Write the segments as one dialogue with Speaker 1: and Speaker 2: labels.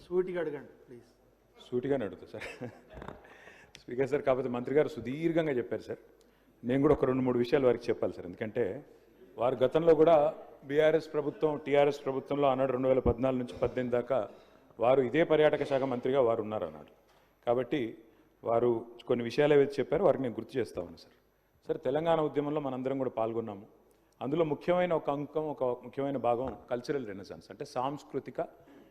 Speaker 1: సూటిగా అడగండి ప్లీజ్.
Speaker 2: సూటిగానే అడుగుతా సార్. స్పీకర్ సార్, కాకపోతే మంత్రి గారు సుదీర్ఘంగా చెప్పారు సార్. నేను కూడా ఒక 2-3 విషయాలు వారికి చెప్పాలి సార్. ఎందుకంటే వారు గతంలో కూడా బీఆర్ఎస్ ప్రభుత్వం టీఆర్ఎస్ ప్రభుత్వంలో అన్నాడు 2014 నుంచి 18 దాకా వారు ఇదే పర్యాటక శాఖ మంత్రిగా వారు ఉన్నారు అన్నాడు. కాబట్టి వారు కొన్ని విషయాలు ఏవైతే చెప్పారో వారికి నేను గుర్తు చేస్తా ఉన్నాను సార్. సార్, తెలంగాణ ఉద్యమంలో మనందరం కూడా పాల్గొన్నాము. అందులో ముఖ్యమైన ఒక అంకం, ఒక ముఖ్యమైన భాగం కల్చరల్ రెనెసాన్స్, అంటే సాంస్కృతిక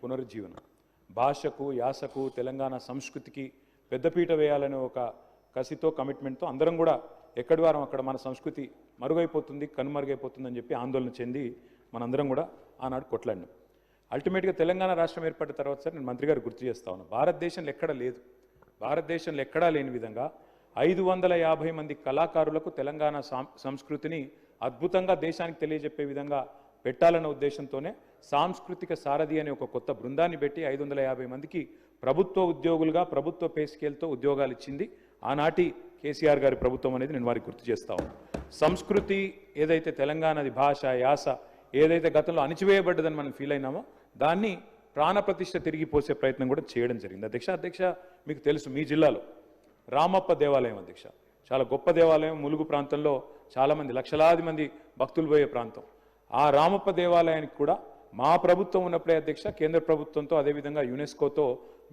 Speaker 2: పునరుజ్జీవనం. భాషకు, యాసకు, తెలంగాణ సంస్కృతికి పెద్దపీట వేయాలనే ఒక కసితో, కమిట్మెంట్తో అందరం కూడా ఎక్కడి వారం అక్కడ మన సంస్కృతి మరుగైపోతుంది, కనుమరుగైపోతుందని చెప్పి ఆందోళన చెంది మనందరం కూడా ఆనాడు కొట్లాడినాం. అల్టిమేట్గా తెలంగాణ రాష్ట్రం ఏర్పడిన తర్వాత సార్, నేను మంత్రి గారు గుర్తు చేస్తా ఉన్నాను, భారతదేశంలో ఎక్కడా లేదు, భారతదేశంలో ఎక్కడా లేని విధంగా 550 మంది కళాకారులకు తెలంగాణ సంస్కృతిని అద్భుతంగా దేశానికి తెలియజెప్పే విధంగా పెట్టాలన్న ఉద్దేశంతోనే సాంస్కృతిక సారథి అనే ఒక కొత్త బృందాన్ని పెట్టి 550 మందికి ప్రభుత్వ ఉద్యోగులుగా ప్రభుత్వ పే స్కేల్తో ఉద్యోగాలు ఇచ్చింది ఆనాటి కేసీఆర్ గారి ప్రభుత్వం అనేది నేను వారికి గుర్తు చేస్తా ఉన్నాను. సంస్కృతి ఏదైతే తెలంగాణది, భాష, యాస ఏదైతే గతంలో అణిచివేయబడ్డదని మనం ఫీల్ అయినామో దాన్ని ప్రాణప్రతిష్ఠ తిరిగి పోసే ప్రయత్నం కూడా చేయడం జరిగింది. అధ్యక్ష మీకు తెలుసు, మీ జిల్లాలో రామప్ప దేవాలయం అధ్యక్ష చాలా గొప్ప దేవాలయం. ములుగు ప్రాంతంలో చాలామంది, లక్షలాది మంది భక్తులు పోయే ప్రాంతం. ఆ రామప్ప దేవాలయానికి కూడా మా ప్రభుత్వం ఉన్నప్పుడే అధ్యక్ష కేంద్ర ప్రభుత్వంతో అదేవిధంగా యునెస్కోతో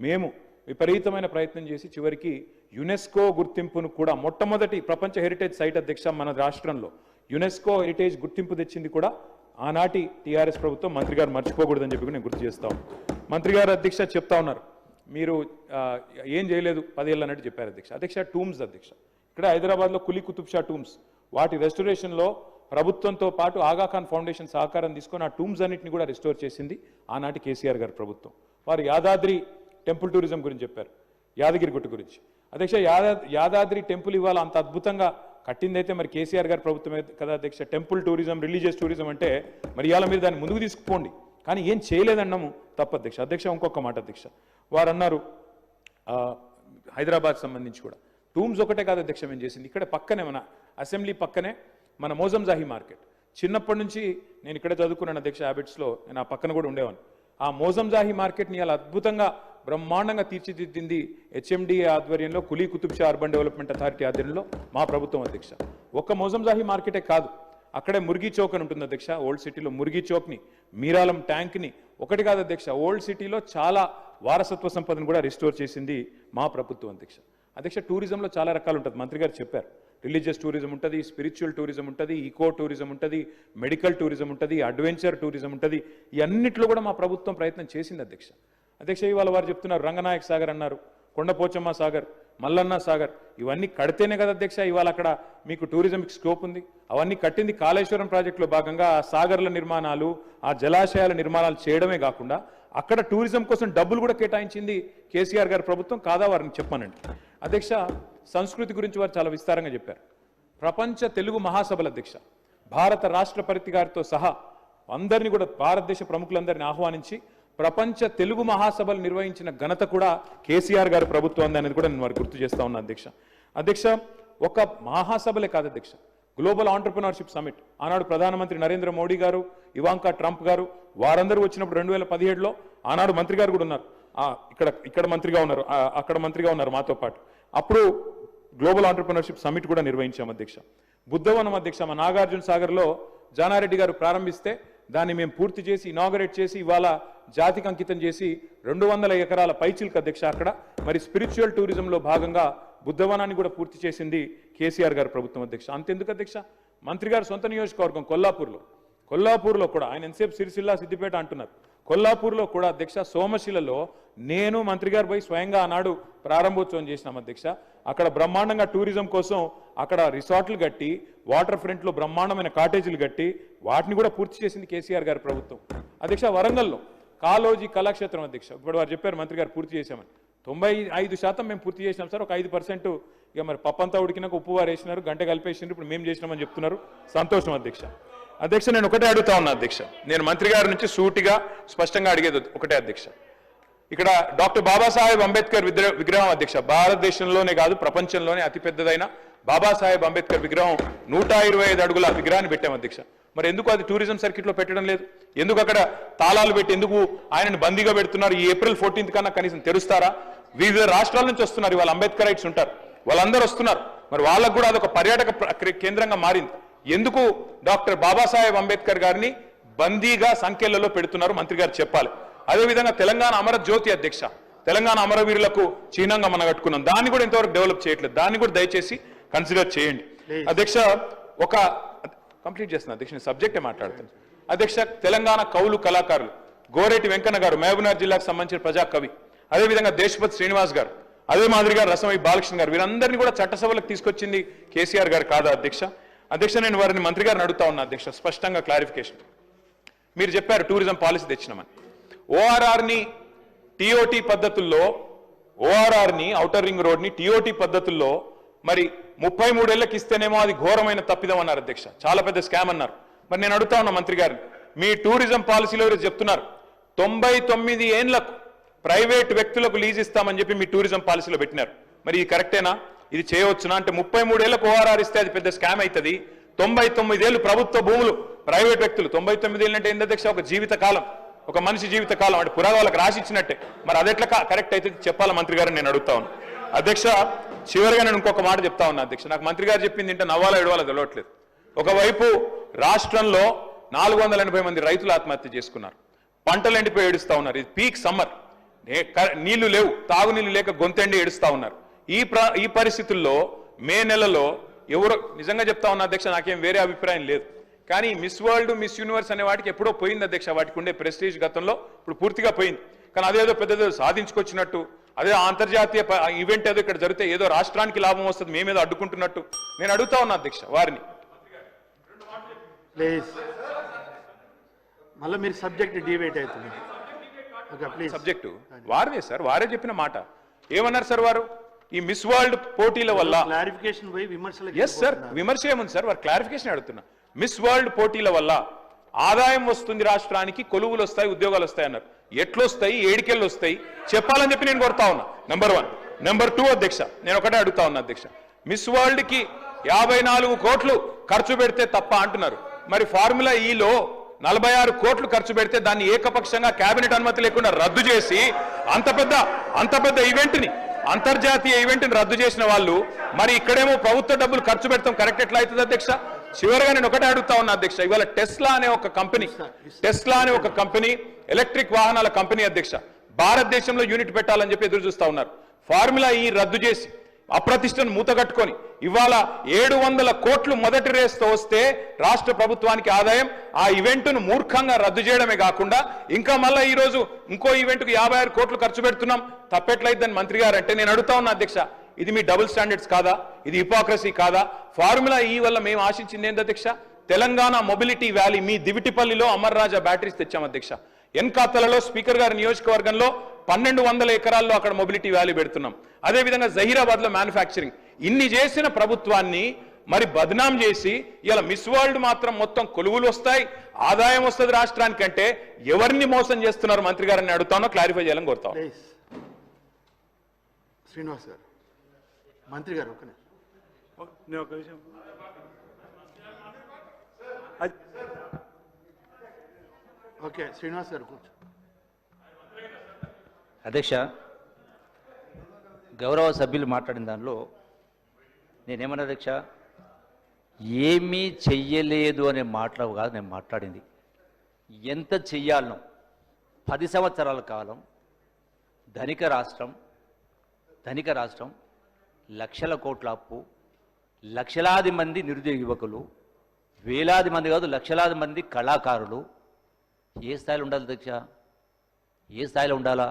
Speaker 2: మేము విపరీతమైన ప్రయత్నం చేసి చివరికి యునెస్కో గుర్తింపును కూడా మొట్టమొదటి ప్రపంచ హెరిటేజ్ సైట్ అధ్యక్ష మన రాష్ట్రంలో యునెస్కో హెరిటేజ్ గుర్తింపు తెచ్చింది కూడా ఆనాటి టీఆర్ఎస్ ప్రభుత్వం. మంత్రి గారు మర్చిపోకూడదని చెప్పి నేను గుర్తు చేస్తా ఉన్నాను. మంత్రి గారు అధ్యక్ష చెప్తా ఉన్నారు, మీరు ఏం చేయలేదు 10 ఏళ్ళు అన్నట్టు చెప్పారు అధ్యక్ష. టూమ్స్ అధ్యక్ష, ఇక్కడ హైదరాబాద్లో కులీ కుతుబ్ షా టూమ్స్, వాటి రెస్టోరేషన్లో ప్రభుత్వంతో పాటు ఆగాఖాన్ ఫౌండేషన్ సహకారం తీసుకొని ఆ టూమ్స్ అన్నింటినీ కూడా రిస్టోర్ చేసింది ఆనాటి కేసీఆర్ గారి ప్రభుత్వం. వారు యాదాద్రి టెంపుల్ టూరిజం గురించి చెప్పారు, యాదగిరి గుట్ట గురించి. అధ్యక్ష, యాదాద్రి టెంపుల్ ఇవాళ అంత అద్భుతంగా కట్టిందైతే మరి కేసీఆర్ గారి ప్రభుత్వమే కదా అధ్యక్ష. టెంపుల్ టూరిజం, రిలీజియస్ టూరిజం అంటే మరి ఇవాళ మీరు దాన్ని ముందుకు తీసుకుపోండి, కానీ ఏం చేయలేదన్నాము తప్పు అధ్యక్ష. ఇంకొక మాట అధ్యక్ష, వారు అన్నారు హైదరాబాద్ సంబంధించి కూడా టూమ్స్ ఒకటే కాదు అధ్యక్ష మేము చేసింది, ఇక్కడ పక్కనే మన అసెంబ్లీ పక్కనే మన మోజంజాహి మార్కెట్. చిన్నప్పటి నుంచి నేను ఇక్కడే చదువుకున్నాను అధ్యక్ష, హ్యాబిట్స్లో నేను ఆ పక్కన కూడా ఉండేవాను. ఆ మోజంజాహి మార్కెట్ని ఇలా అద్భుతంగా బ్రహ్మాండంగా తీర్చిదిద్దింది హెచ్ఎండిఏ ఆధ్వర్యంలో, Quli Qutub Shah urban development authority ఆధ్వర్యంలో మా ప్రభుత్వం అధ్యక్ష. ఒక్క మోజంజాహి మార్కెటే కాదు, అక్కడే మురిగి చౌక్ అని ఉంటుంది అధ్యక్ష. ఓల్డ్ సిటీలో మురిగి చౌక్ని, మీరాలం ట్యాంక్ని, ఒకటి కాదు అధ్యక్ష, ఓల్డ్ సిటీలో చాలా వారసత్వ సంపదను కూడా రిస్టోర్ చేసింది మా ప్రభుత్వం అధ్యక్ష. టూరిజంలో చాలా రకాలు ఉంటుంది, మంత్రి గారు చెప్పారు. రిలీజియస్ టూరిజం ఉంటుంది, స్పిరిచువల్ టూరిజం ఉంటుంది, ఈకో టూరిజం ఉంటుంది, మెడికల్ టూరిజం ఉంటుంది, అడ్వెంచర్ టూరిజం ఉంటుంది. ఈ అన్నింటిలో కూడా మా ప్రభుత్వం ప్రయత్నం చేసింది అధ్యక్ష. ఇవాళ వారు చెప్తున్నారు రంగనాయక్ సాగర్ అన్నారు, కొండపోచమ్మ సాగర్, మల్లన్న సాగర్, ఇవన్నీ కడితేనే కదా అధ్యక్ష ఇవాళ అక్కడ మీకు టూరిజంకి స్కోప్ ఉంది. అవన్నీ కట్టింది కాళేశ్వరం ప్రాజెక్టులో భాగంగా. ఆ సాగర్ల నిర్మాణాలు, ఆ జలాశయాల నిర్మాణాలు చేయడమే కాకుండా అక్కడ టూరిజం కోసం డబ్బులు కూడా కేటాయించింది కేసీఆర్ గారి ప్రభుత్వం కాదా, వారిని చెప్పానండి అధ్యక్ష. సంస్కృతి గురించి వారు చాలా విస్తారంగా చెప్పారు. ప్రపంచ తెలుగు మహాసభల అధ్యక్ష భారత రాష్ట్రపతి గారితో సహా అందరినీ కూడా, భారతదేశ ప్రముఖులందరినీ ఆహ్వానించి ప్రపంచ తెలుగు మహాసభలు నిర్వహించిన ఘనత కూడా కేసీఆర్ గారి ప్రభుత్వం అనేది కూడా నేను వారికి గుర్తు చేస్తా ఉన్నా అధ్యక్ష. ఒక మహాసభలే కాదు అధ్యక్ష, గ్లోబల్ ఆంటర్ప్రినర్షిప్ సమిట్ ఆనాడు ప్రధానమంత్రి నరేంద్ర మోడీ గారు, ఇవాంకా ట్రంప్ గారు వారందరూ వచ్చినప్పుడు 2017లో ఆనాడు మంత్రి గారు కూడా ఉన్నారు, ఇక్కడ మంత్రిగా ఉన్నారు, అక్కడ మంత్రిగా ఉన్నారు మాతో పాటు. అప్పుడు గ్లోబల్ ఆంటర్ప్రినర్షిప్ సమిట్ కూడా నిర్వహించాం అధ్యక్ష. బుద్ధవనం అధ్యక్ష మా నాగార్జున సాగర్లో జానారెడ్డి గారు ప్రారంభిస్తే దాన్ని మేము పూర్తి చేసి ఇనాగరేట్ చేసి ఇవాళ జాతికి అంకితం చేసి 200 ఎకరాల పైచిల్క్ అధ్యక్ష. అక్కడ మరి స్పిరిచువల్ టూరిజంలో భాగంగా బుద్ధవనాన్ని కూడా పూర్తి చేసింది కేసీఆర్ గారి ప్రభుత్వం అధ్యక్ష. అంతెందుకు అధ్యక్ష, మంత్రి గారు సొంత నియోజకవర్గం కొల్లాపూర్లో కూడా, ఆయన ఎంతసేపు సిరిసిల్ల సిద్దిపేట అంటున్నారు, కొల్లాపూర్లో కూడా అధ్యక్ష సోమశిలలో నేను మంత్రి గారు పోయి స్వయంగా ఆనాడు ప్రారంభోత్సవం చేసినాం అధ్యక్ష. అక్కడ బ్రహ్మాండంగా టూరిజం కోసం అక్కడ రిసార్ట్లు కట్టి, వాటర్ ఫ్రంట్లో బ్రహ్మాండమైన కాటేజీలు కట్టి వాటిని కూడా పూర్తి చేసింది కేసీఆర్ గారి ప్రభుత్వం అధ్యక్ష. వరంగల్లో కాలోజీ కళాక్షేత్రం అధ్యక్ష, ఇప్పుడు వారు చెప్పారు మంత్రి గారు పూర్తి చేశామని. 95% మేము పూర్తి చేసినాం సార్. ఒక 5% ఇక మరి పప్పంతా ఉడికినాక ఉప్పు వారు వేసినారు, గంట కలిపేసినారు, ఇప్పుడు మేము చేసినామని చెప్తున్నారు. సంతోషం అధ్యక్ష. నేను ఒకటే అడుగుతా ఉన్నా అధ్యక్ష, నేను మంత్రి గారి నుంచి సూటిగా స్పష్టంగా అడిగేది ఒకటే అధ్యక్ష. ఇక్కడ డాక్టర్ బాబాసాహెబ్ అంబేద్కర్ విగ్రహం అధ్యక్ష, భారతదేశంలోనే కాదు ప్రపంచంలోనే అతిపెద్దదైన బాబాసాహెబ్ అంబేద్కర్ విగ్రహం 125 అడుగుల విగ్రహాన్ని పెట్టాం అధ్యక్ష. మరి ఎందుకు అది టూరిజం సర్కిట్లో పెట్టడం లేదు? ఎందుకు అక్కడ తాళాలు పెట్టి ఎందుకు ఆయనను బందీగా పెడుతున్నారు? ఈ ఏప్రిల్ 14th కన్నా కనీసం తెరుస్తారా? వివిధ రాష్ట్రాల నుంచి వస్తున్నారు, ఇవాళ అంబేద్కరైట్స్ ఉంటారు, వాళ్ళందరూ వస్తున్నారు. మరి వాళ్ళకు కూడా అదొక పర్యాటక కేంద్రంగా మారింది. ఎందుకు డాక్టర్ బాబాసాహెబ్ అంబేద్కర్ గారిని బందీగా సంఖ్యలలో పెడుతున్నారు? మంత్రి గారు చెప్పాలి. అదేవిధంగా తెలంగాణ అమర జ్యోతి అధ్యక్ష, తెలంగాణ అమరవీరులకు చిహ్నంగా మనం కట్టుకున్నాం, దాన్ని కూడా ఇంతవరకు డెవలప్ చేయట్లేదు. దాన్ని కూడా దయచేసి కన్సిడర్ చేయండి అధ్యక్ష. ఒక కంప్లీట్ చేస్తున్నా అధ్యక్ష, సబ్జెక్టే మాట్లాడుతుంది అధ్యక్ష. తెలంగాణ కవులు కళాకారులు గోరేటి వెంకన్న గారు మహబూబ్నగర్ జిల్లాకు సంబంధించిన ప్రజా కవి, అదేవిధంగా దేశపతి శ్రీనివాస్ గారు, అదే మాదిరిగా రసమై బాలకృష్ణ గారు, వీరందరినీ కూడా చట్టసభలకు తీసుకొచ్చింది కేసీఆర్ గారు కాదా అధ్యక్ష? అధ్యక్ష, నేను వారిని మంత్రి గారిని అడుగుతా ఉన్నా అధ్యక్ష, స్పష్టంగా క్లారిఫికేషన్. మీరు చెప్పారు టూరిజం పాలసీ తెచ్చినామని. ఓఆర్ఆర్ని టీఓటీ పద్ధతుల్లో, ఓఆర్ఆర్ని ఔటర్ రింగ్ రోడ్ని టీఓటీ పద్ధతుల్లో మరి 33 ఏళ్ళకి ఇస్తేనేమో అది ఘోరమైన తప్పిదం అన్నారు అధ్యక్ష, చాలా పెద్ద స్కామ్ అన్నారు. మరి నేను అడుగుతా ఉన్నా మంత్రి గారిని, మీ టూరిజం పాలసీలో చెప్తున్నారు 99 ఏళ్లకు ప్రైవేట్ వ్యక్తులకు లీజ్ ఇస్తామని చెప్పి మీ టూరిజం పాలసీలో పెట్టినారు. మరి ఇది కరెక్టేనా? ఇది చేయవచ్చునా? అంటే 33 ఏళ్లకు ఓఆర్ఆర్ ఇస్తే అది పెద్ద స్కామ్ అవుతుంది. 99 ఏళ్ళు ప్రభుత్వ భూములు ప్రైవేట్ వ్యక్తులు, 99 ఏళ్ళు అంటే ఏంటి అధ్యక్ష? ఒక జీవిత కాలం, ఒక మనిషి జీవిత కాలం, అంటే పురాగాలకు రాసి ఇచ్చినట్టే. మరి అదెట్లా కరెక్ట్ అయితే చెప్పాలా మంత్రి గారిని నేను అడుగుతా ఉన్నా అధ్యక్ష. చివరిగా నేను ఇంకొక మాట చెప్తా ఉన్నా అధ్యక్ష, నాకు మంత్రి గారు చెప్పింది ఏంటో నవ్వాలా ఎడవాలా తెలియట్లేదు. ఒకవైపు రాష్ట్రంలో 480 మంది రైతులు ఆత్మహత్య చేసుకున్నారు, పంటలు ఎండిపోయి ఏడుస్తా ఉన్నారు. ఇది పీక్ సమ్మర్, నీళ్లు లేవు, తాగునీళ్లు లేక గొంతెండి ఏడుస్తా ఉన్నారు. ఈ పరిస్థితుల్లో మే నెలలో ఎవరో, నిజంగా చెప్తా ఉన్నా అధ్యక్ష, నాకేం వేరే అభిప్రాయం లేదు, కానీ మిస్ వరల్డ్, మిస్ యూనివర్స్ అనే వాటికి ఎప్పుడో పోయింది అధ్యక్ష. వాటికి ఉండే ప్రెస్టీజ్ గతంలో ఇప్పుడు పూర్తిగా పోయింది. కానీ అదేదో పెద్దదో సాధించుకొచ్చినట్టు, అదే అంతర్జాతీయ ఈవెంట్ ఏదో ఇక్కడ జరిగితే ఏదో రాష్ట్రానికి లాభం వస్తుంది, మేమేదో అడ్డుకుంటున్నట్టు నేను అడుగుతా ఉన్నా అధ్యక్ష వారిని.
Speaker 1: మళ్ళీ మీరు సబ్జెక్ట్ డిబేట్ అవుతుంది.
Speaker 2: సబ్జెక్టు వారిదే సార్, వారే చెప్పిన మాట. ఏమన్నారు సార్ వారు? ఈ మిస్ వరల్డ్ పోటీల వల్ల
Speaker 1: క్లారిఫికేషన్ పోయి విమర్శలు.
Speaker 2: ఎస్ సార్, విమర్శ ఏముంది సార్, వారు క్లారిఫికేషన్ అడుగుతున్నా. మిస్ వరల్డ్ పోటీల వల్ల ఆదాయం వస్తుంది రాష్ట్రానికి, కొలువులు వస్తాయి, ఉద్యోగాలు వస్తాయి అన్నారు. ఎట్లొస్తాయి, ఏడికెళ్ళు వస్తాయి చెప్పాలని చెప్పి నేను కోరుతా ఉన్నా. నెంబర్ 1. నెంబర్ 2 అధ్యక్ష, నేను ఒకటే అడుగుతా ఉన్నా అధ్యక్ష, మిస్ వరల్డ్ కి 54 కోట్లు ఖర్చు పెడితే తప్ప అంటున్నారు. మరి ఫార్ములా ఈలో 46 కోట్లు ఖర్చు పెడితే దాన్ని ఏకపక్షంగా కేబినెట్ అనుమతి లేకుండా రద్దు చేసి అంత పెద్ద ఈవెంట్ ని, అంతర్జాతీయ ఈవెంట్ ని రద్దు చేసిన వాళ్ళు, మరి ఇక్కడేమో ప్రభుత్వ డబ్బులు ఖర్చు పెడతాం కరెక్ట్ ఎట్లా అవుతుంది అధ్యక్ష? చివరిగా నేను ఒకటే అడుగుతా ఉన్నా అధ్యక్ష, ఇవాళ టెస్లా అనే ఒక కంపెనీ ఎలక్ట్రిక్ వాహనాల కంపెనీ అధ్యక్ష, భారతదేశంలో యూనిట్ పెట్టాలని చెప్పి ఎదురు చూస్తా ఉన్నారు. ఫార్ములా ఈ రద్దు చేసి అప్రతిష్టను మూతగట్టుకొని ఇవాళ 700 కోట్లు మొదటి రేస్తో వస్తే రాష్ట్ర ప్రభుత్వానికి ఆదాయం, ఆ ఈవెంట్ను మూర్ఖంగా రద్దు చేయడమే కాకుండా ఇంకా మళ్ళీ ఈ రోజు ఇంకో ఈవెంట్కు 56 కోట్లు ఖర్చు పెడుతున్నాం, తప్పెట్లయిద్దని మంత్రి గారు అంటే నేను అడుగుతా ఉన్నా అధ్యక్ష, ఇది మీ డబుల్ స్టాండర్డ్స్ కాదా? ఇది హిపోక్రసీ కాదా? ఫార్ములా ఈ వల్ల మేము ఆశించింది ఏంటి అధ్యక్ష? తెలంగాణ మొబిలిటీ వ్యాలీ, మీ దివిటిపల్లిలో అమర్ రాజా బ్యాటరీస్ తెచ్చాం అధ్యక్ష. ఎన్కాతలలో స్పీకర్ గారి నియోజకవర్గంలో 1200 ఎకరాల్లో అక్కడ మొబిలిటీ వ్యాలీ పెడుతున్నాం. అదేవిధంగా జహీరాబాద్ లో మ్యానుఫ్యాక్చరింగ్. ఇన్ని చేసిన ప్రభుత్వాన్ని మరి బద్నాం చేసి ఇలా మిస్ వరల్డ్ మాత్రం మొత్తం కొలువులు వస్తాయి, ఆదాయం వస్తుంది రాష్ట్రానికి అంటే ఎవరిని మోసం చేస్తున్నారు మంత్రి గారిని అడుగుతానో క్లారిఫై చేయాలని కోరుతాం.
Speaker 1: శ్రీనివాస్ గారు, మంత్రి గారు ఒక విషయం. ఓకే శ్రీనివాస్ గారు కూర్చో.
Speaker 3: అధ్యక్ష, గౌరవ సభ్యులు మాట్లాడిన దానిలో నేనేమన్నా అధ్యక్ష, ఏమీ చెయ్యలేదు అనే మాటలు కాదు నేను మాట్లాడింది. ఎంత చెయ్యాలనో 10 సంవత్సరాల కాలం ధనిక రాష్ట్రం, లక్షల కోట్ల అప్పు, లక్షలాది మంది నిరుద్యోగ యువకులు, వేలాది మంది కాదు లక్షలాది మంది కళాకారులు, ఏ స్థాయిలో ఉండాలి అధ్యక్ష? ఏ స్థాయిలో ఉండాలా?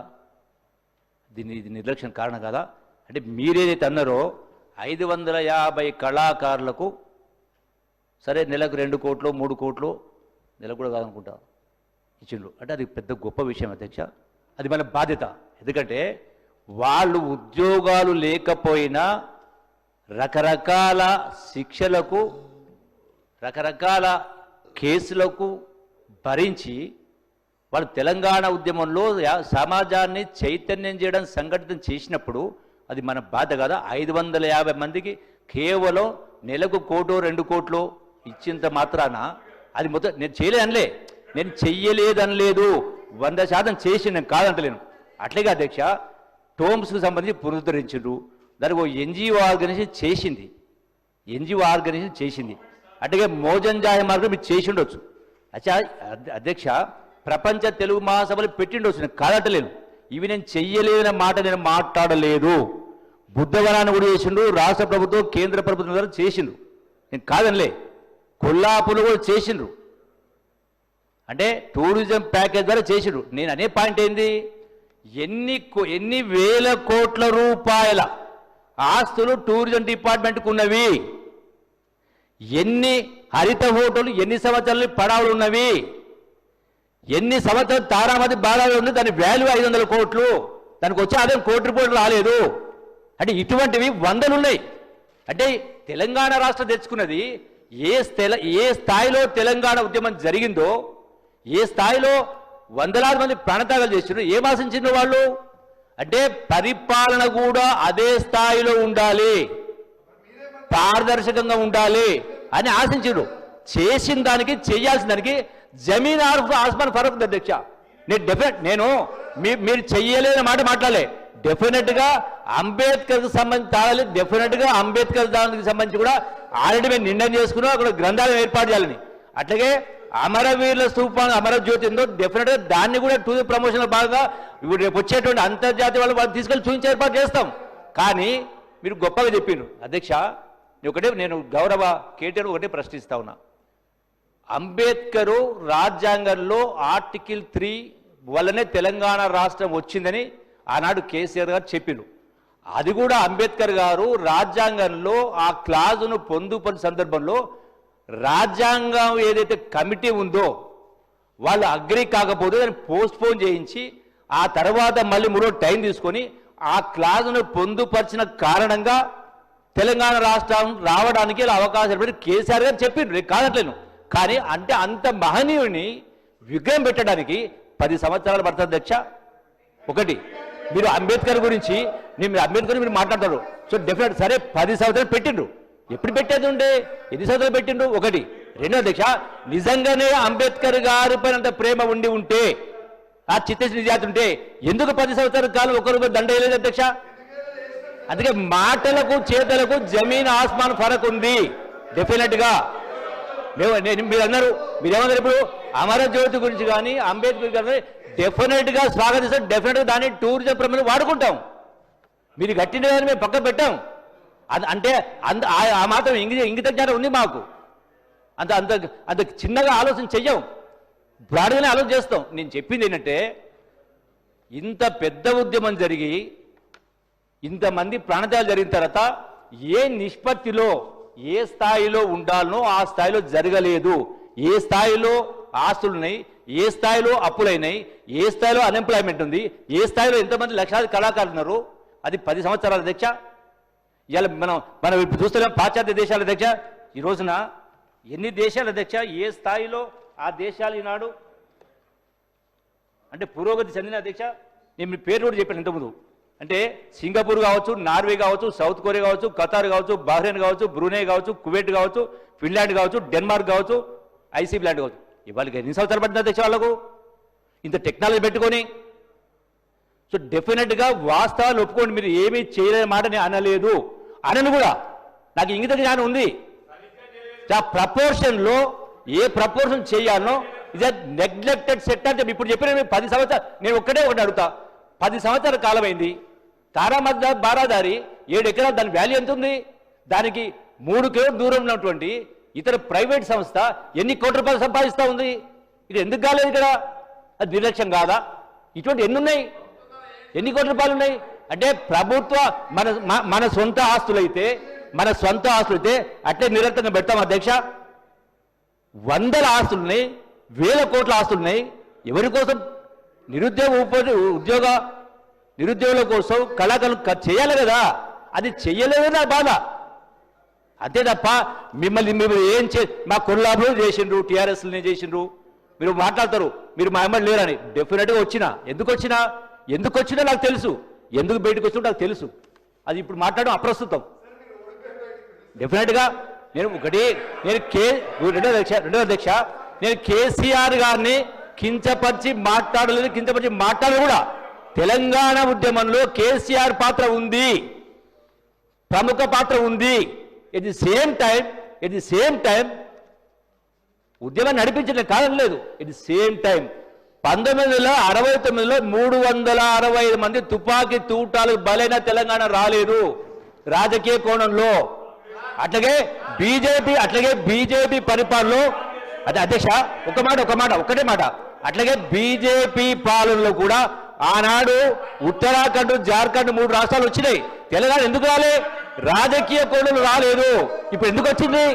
Speaker 3: ఇది నిర్లక్ష్యం కారణం కదా? అంటే మీరేదైతే అన్నారో 550 కళాకారులకు సరే నెలకు 2 కోట్లు 3 కోట్లు, నెలకు కూడా కాదనుకుంటా ఇచ్చిండ్రు. అంటే అది పెద్ద గొప్ప విషయం అధ్యక్ష, అది మన బాధ్యత. ఎందుకంటే వాళ్ళు ఉద్యోగాలు లేకపోయినా రకరకాల శిక్షలకు, రకరకాల కేసులకు భరించి వాళ్ళు తెలంగాణ ఉద్యమంలో సమాజాన్ని చైతన్యం చేయడం, సంఘటితం చేసినప్పుడు అది మన బాధ్యత కదా. 550 మందికి కేవలం నెలకు 1 కోటో 2 కోట్లు ఇచ్చేంత మాత్రాన అది మొత్తం నేను చేయలేదనలే, నేను చెయ్యలేదనలేదు, 100% చేసి నేను కాదంటలేను. అట్లాగే అధ్యక్ష టోమ్స్కి సంబంధించి పునరుద్ధరించారు, దానికి ఒక ఎన్జిఓ ఆర్గనైజేషన్ చేసింది, అట్లాగే మోజంజాయి మార్గం మీరు చేసి ఉండొచ్చు. అచ్చా అధ్యక్ష ప్రపంచ తెలుగు మహాసభలు పెట్టిండొచ్చు, నేను కాదంటలేను. ఇవి నేను చెయ్యలేదన్న మాట నేను మాట్లాడలేదు. బుద్ధవనాన్ని కూడా చేసిండు, రాష్ట్ర ప్రభుత్వం కేంద్ర ప్రభుత్వం ద్వారా చేసిండ్రు, నేను కాదనిలే. కొల్లాపులు కూడా చేసిండ్రు, అంటే టూరిజం ప్యాకేజ్ ద్వారా చేసిండ్రు. నేను అనే పాయింట్ ఏంది, ఎన్ని వేల కోట్ల రూపాయల ఆస్తులు టూరిజం డిపార్ట్మెంట్కు ఉన్నవి, ఎన్ని హరిత హోటలు ఎన్ని సంవత్సరాలు పడావులు ఉన్నవి, ఎన్ని సంవత్సరాలు తారామతి బాడాలు ఉంది, దాని వాల్యూ 500 కోట్లు, దానికి వచ్చి అదే కోటి రూపాయలు రాలేదు. అంటే ఇటువంటివి వందలు ఉన్నాయి. అంటే తెలంగాణ రాష్ట్రం తెచ్చుకున్నది ఏ స్థాయిలో తెలంగాణ ఉద్యమం జరిగిందో, ఏ స్థాయిలో వందలాది మంది ప్రాణత్యాగాలు చేసిండ్రు, ఏం ఆశించిండ్రు వాళ్ళు అంటే పరిపాలన కూడా అదే స్థాయిలో ఉండాలి, పారదర్శకంగా ఉండాలి అని ఆశించిండ్రు. చేసిన దానికి చేయాల్సిన దానికి జమీన్ ఆస్మాన్ ఫరక్ ఉంది అధ్యక్ష. నేను మీరు చెయ్యలేని మాట మాట్లాడలే. డెఫినెట్గా అంబేద్కర్కి సంబంధించి డెఫినెట్గా అంబేద్కర్ దానికి సంబంధించి కూడా ఆల్రెడీ మేము నిర్ణయం చేసుకున్నాం, అక్కడ గ్రంథాలయం ఏర్పాటు చేయాలని. అట్లాగే అమరవీరుల స్థూపాన్ని అమరజ్యోతి ఉందో డెఫినెట్గా దాన్ని కూడా టూరిజం ప్రమోషన్ భాగంగా రేపు వచ్చేటువంటి అంతర్జాతీయ వాళ్ళు తీసుకెళ్ళి చూపించే ఏర్పాటు చేస్తాం. కానీ మీరు గొప్పగా చెప్పిండ్రు అధ్యక్ష. నేను గౌరవ కేటీఆర్ ఒకటే ప్రశ్నిస్తా ఉన్నా. అంబేద్కరు రాజ్యాంగంలో ఆర్టికల్ 3 వల్లనే తెలంగాణ రాష్ట్రం వచ్చిందని ఆనాడు కేసీఆర్ గారు చెప్పిండ్రు. అది కూడా అంబేద్కర్ గారు రాజ్యాంగంలో ఆ క్లాజును పొందుపరిచిన సందర్భంలో రాజ్యాంగం ఏదైతే కమిటీ ఉందో వాళ్ళు అగ్రి కాకపోతే దాన్ని పోస్ట్పోన్ చేయించి ఆ తర్వాత మళ్ళీ 3 టైం తీసుకొని ఆ క్లాజును పొందుపరిచిన కారణంగా తెలంగాణ రాష్ట్రం రావడానికి అవకాశం పెట్టి కేసీఆర్ గారు చెప్పిండ్రు, కాదట్లేను. కానీ అంటే అంత మహనీయుని విగ్రహం పెట్టడానికి 10 సంవత్సరాలు పడుతుంది అధ్యక్ష. ఒకటి మీరు అంబేద్కర్ గురించి మీరు మాట్లాడతారు. సో డెఫినెట్ సరే 10 సంవత్సరాలు పెట్టిండ్రు, ఎప్పుడు పెట్టేది ఉండే, ఎన్ని సంవత్సరాలు పెట్టిండ్రు ఒకటి. రెండో అధ్యక్ష నిజంగానే అంబేద్కర్ గారి పైన ప్రేమ ఉండి ఉంటే, ఆ చిత్తశుద్ధి నిజాతి ఉంటే ఎందుకు 10 సంవత్సరాల కాలం ఒకరు దండ వేయలేదు అధ్యక్ష? అందుకే మాటలకు చేతలకు జమీన్ ఆస్మాన్ ఫరక్ ఉంది డెఫినెట్గా. మీరు అన్నారు, మీరేమన్నారు ఇప్పుడు అమరజ్యోతి గురించి కానీ అంబేద్కర్ గారిని డెఫినెట్గా స్వాగతిస్తాం, డెఫినెట్గా దాన్ని టూరిజం ప్రమేయం వాడుకుంటాం. మీరు గట్టిన కానీ మేము పక్క పెట్టాం. అంటే ఆ మాత్రం ఇంగిత జ్ఞానం ఉంది మాకు. అంత చిన్నగా ఆలోచన చెయ్యం, బ్రాడ్గానే ఆలోచన చేస్తాం. నేను చెప్పింది ఏంటంటే ఇంత పెద్ద ఉద్యమం జరిగి ఇంతమంది ప్రాణత్యాగాలు జరిగిన తర్వాత ఏ నిష్పత్తిలో ఏ స్థాయిలో ఉండాలనో ఆ స్థాయిలో జరగలేదు. ఏ స్థాయిలో ఆస్తులున్నాయి, ఏ స్థాయిలో అప్పులైనాయి, ఏ స్థాయిలో అన్ఎంప్లాయ్మెంట్ ఉంది, ఏ స్థాయిలో ఎంతమంది లక్షలాది కళాకారులు ఉన్నారు, అది 10 సంవత్సరాల అధ్యక్ష. ఇవాళ మనం ఇప్పుడు చూస్తున్నాం పాశ్చాత్య దేశాల అధ్యక్ష. ఈ రోజున ఎన్ని దేశాల అధ్యక్ష, ఏ స్థాయిలో ఆ దేశాలు ఈనాడు అంటే పురోగతి చెందిన అధ్యక్ష. నేను మీ పేరు కూడా చెప్పాను ఇంతకుముందు. అంటే సింగపూర్ కావచ్చు, నార్వే కావచ్చు, సౌత్ కొరియా కావచ్చు, ఖతార్ కావచ్చు, బహ్రెయిన్ కావచ్చు, బ్రూనై కావచ్చు, కువైట్ కావచ్చు, ఫిన్లాండ్ కావచ్చు, డెన్మార్క్ కావచ్చు, ఐసీబీ ల్యాండ్ కావచ్చు. ఇవాళకి ఎన్ని సంవత్సరాలు పడుతుంది అధ్యక్ష వాళ్ళకు ఇంత టెక్నాలజీ పెట్టుకొని? సో డెఫినెట్గా వాస్తవాలు ఒప్పుకోండి. మీరు ఏమీ చేయలేని మాట నేను అనలేదు, అనను కూడా. నాకు ఇంగిత జ్ఞానం ఉంది. ఆ ప్రపోర్షన్లో ఏ ప్రపోర్షన్ చేయాలనో ఇది నెగ్లెక్టెడ్ సెక్టర్. ఇప్పుడు చెప్పిన 10 సంవత్సరాలు నేను ఒకటే అడుగుతా. 10 సంవత్సరాల కాలం అయింది. తారామతి బారాదారి 7 ఎకరాలు, దాని వాల్యూ ఎంత ఉంది? దానికి 3 కిలోమీటర్ల దూరం ఉన్నటువంటి ఇతర ప్రైవేట్ సంస్థ ఎన్ని కోట్ల రూపాయలు సంపాదిస్తూ ఉంది? ఇది ఎందుకు కాలేదు ఇక్కడ? అది నిర్లక్ష్యం కాదా? ఇటువంటి ఎన్ని ఉన్నాయి, ఎన్ని కోట్ల రూపాయలు ఉన్నాయి? అంటే ప్రభుత్వ మన సొంత ఆస్తులైతే అట్లే నిరంతరంగా పెడతాం అధ్యక్ష. వందల ఆస్తులున్నాయి, వేల కోట్ల ఆస్తులున్నాయి. ఎవరి కోసం? నిరుద్యోగుల కోసం, కళాకారులు చేయాలి కదా. అది చెయ్యలేదు నా బాధ. అంతే తప్ప మిమ్మల్ని ఏం మా కొల్లాపురం చేసిండ్రు, టీఆర్ఎస్ని చేసిండ్రు. మీరు మాట్లాడతారు మీరు మా ఎమ్మెల్యే లేరని. డెఫినెట్గా వచ్చినా, ఎందుకు వచ్చినా నాకు తెలుసు, ఎందుకు బయటకు వచ్చినా నాకు తెలుసు. అది ఇప్పుడు మాట్లాడడం అప్రస్తుతం. డెఫినెట్గా రెండో అధ్యక్ష నేను కేసీఆర్ గారిని కించపరిచి మాట్లాడలేదు, కించపరిచి మాట్లాడలేదు కూడా. తెలంగాణ ఉద్యమంలో కేసీఆర్ పాత్ర ఉంది, ప్రముఖ పాత్ర ఉంది. ఎట్ ది సేమ్ టైం ఉద్యమాన్ని నడిపించడం కాదని లేదు. ఎట్ ది సేమ్ టైం 1969లో 365 మంది తుపాకీ తూటాలకు బలైన తెలంగాణ రాలేదు రాజకీయ కోణంలో. అట్లాగే బీజేపీ పరిపాలనలో, అదే అధ్యక్ష ఒకటే మాట, అట్లాగే బీజేపీ పాలనలో కూడా ఆనాడు ఉత్తరాఖండ్, జార్ఖండ్ 3 రాష్ట్రాలు వచ్చినాయి. తెలంగాణ ఎందుకు రాలే? రాజకీయ కోణంలో రాలేదు. ఇప్పుడు ఎందుకు వచ్చింది?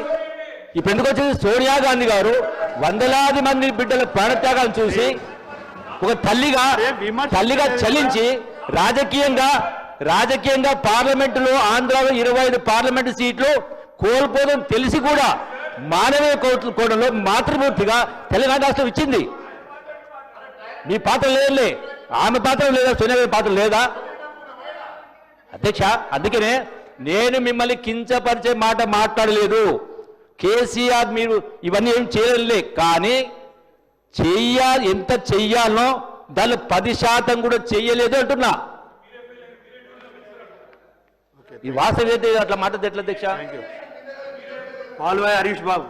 Speaker 3: సోనియా గాంధీ గారు వందలాది మంది బిడ్డల ప్రాణత్యాగాలను చూసి ఒక తల్లిగా చలించి రాజకీయంగా పార్లమెంటులో ఆంధ్రాలో 25 పార్లమెంటు సీట్లు కోల్పోదని తెలిసి కూడా మానవీయ కోణంలో మాతృమూర్తిగా తెలంగాణ రాష్ట్రం ఇచ్చింది. మీ పాత్ర లేదులే, ఆమె పాత్ర లేదా, సోనియా గారి పాత్ర లేదా? అధ్యక్ష, అందుకనే నేను మిమ్మల్ని కించపరిచే మాట మాట్లాడలేదు. కేసీఆర్ మీరు ఇవన్నీ ఏం చేయలే, కానీ ఎంత చెయ్యాలనో దానిలో 10% కూడా చెయ్యలేదు అంటున్నా. ఈ వాస్తవం ఏంటి? అట్లా మాట్లాడితే ఎట్లా అధ్యక్ష?
Speaker 1: పాల్వాయి హరీష్ బాబు.